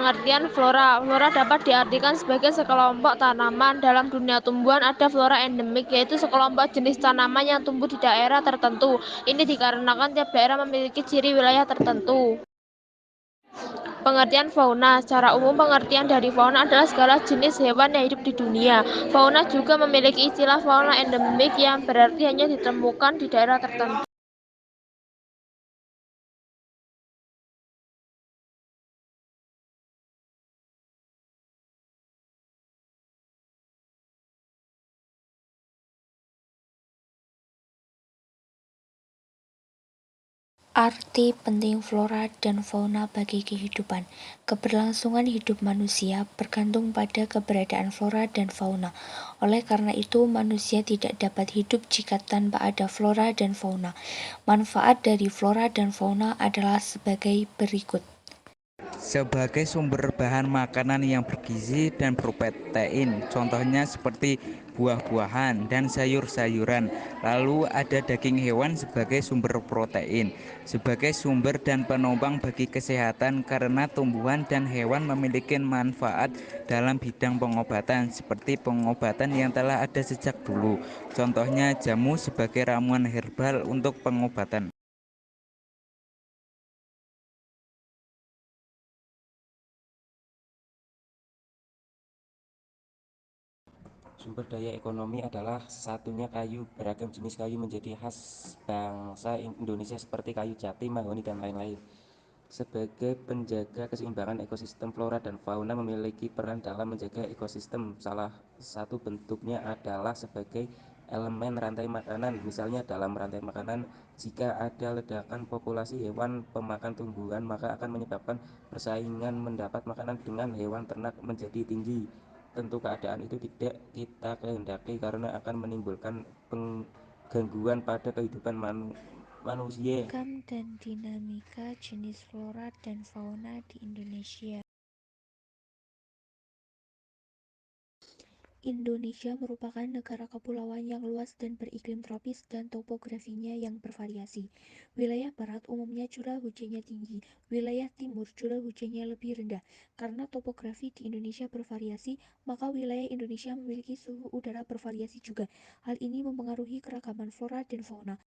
Pengertian flora. Flora dapat diartikan sebagai sekelompok tanaman. Dalam dunia tumbuhan ada flora endemik, yaitu sekelompok jenis tanaman yang tumbuh di daerah tertentu. Ini dikarenakan tiap daerah memiliki ciri wilayah tertentu. Pengertian fauna. Secara umum, pengertian dari fauna adalah segala jenis hewan yang hidup di dunia. Fauna juga memiliki istilah fauna endemik yang berarti hanya ditemukan di daerah tertentu. Arti penting flora dan fauna bagi kehidupan. Keberlangsungan hidup manusia bergantung pada keberadaan flora dan fauna. Oleh karena itu, manusia tidak dapat hidup jika tanpa ada flora dan fauna. Manfaat dari flora dan fauna adalah sebagai berikut. Sebagai sumber bahan makanan yang bergizi dan berprotein, contohnya seperti buah-buahan dan sayur-sayuran. Lalu ada daging hewan sebagai sumber protein, sebagai sumber dan penopang bagi kesehatan karena tumbuhan dan hewan memiliki manfaat dalam bidang pengobatan, seperti pengobatan yang telah ada sejak dulu. Contohnya jamu sebagai ramuan herbal untuk pengobatan. Sumber daya ekonomi adalah satunya kayu. Beragam jenis kayu menjadi khas bangsa Indonesia seperti kayu jati, mahoni, dan lain-lain. Sebagai penjaga keseimbangan ekosistem, flora dan fauna memiliki peran dalam menjaga ekosistem. Salah satu bentuknya adalah sebagai elemen rantai makanan. Misalnya dalam rantai makanan, jika ada ledakan populasi hewan pemakan tumbuhan, maka akan menyebabkan persaingan mendapat makanan dengan hewan ternak menjadi tinggi. Tentu keadaan itu tidak kita kehendaki karena akan menimbulkan gangguan pada kehidupan manusia. Ragam dan dinamika jenis flora dan fauna di Indonesia. Indonesia merupakan negara kepulauan yang luas dan beriklim tropis dan topografinya yang bervariasi. Wilayah barat umumnya curah hujannya tinggi, wilayah timur curah hujannya lebih rendah. Karena topografi di Indonesia bervariasi, maka wilayah Indonesia memiliki suhu udara bervariasi juga. Hal ini mempengaruhi keragaman flora dan fauna.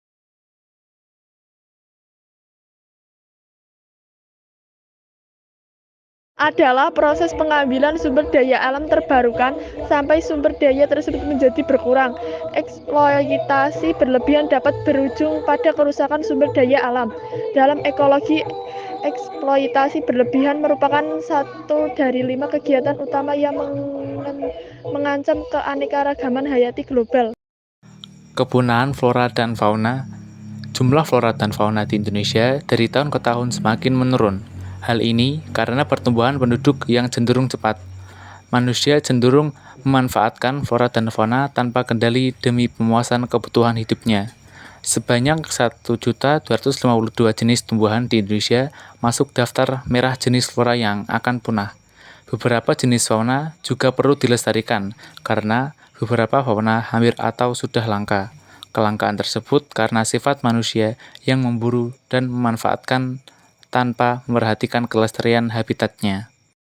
Adalah proses pengambilan sumber daya alam terbarukan sampai sumber daya tersebut menjadi berkurang. Eksploitasi berlebihan dapat berujung pada kerusakan sumber daya alam. Dalam ekologi, eksploitasi berlebihan merupakan satu dari 5 kegiatan utama yang mengancam keanekaragaman hayati global. Kepunahan flora dan fauna. Jumlah flora dan fauna di Indonesia dari tahun ke tahun semakin menurun. Hal ini karena pertumbuhan penduduk yang cenderung cepat. Manusia cenderung memanfaatkan flora dan fauna tanpa kendali demi pemuasan kebutuhan hidupnya. Sebanyak 1.252 jenis tumbuhan di Indonesia masuk daftar merah jenis flora yang akan punah. Beberapa jenis fauna juga perlu dilestarikan karena beberapa fauna hampir atau sudah langka. Kelangkaan tersebut karena sifat manusia yang memburu dan memanfaatkan tanpa memperhatikan kelestarian habitatnya.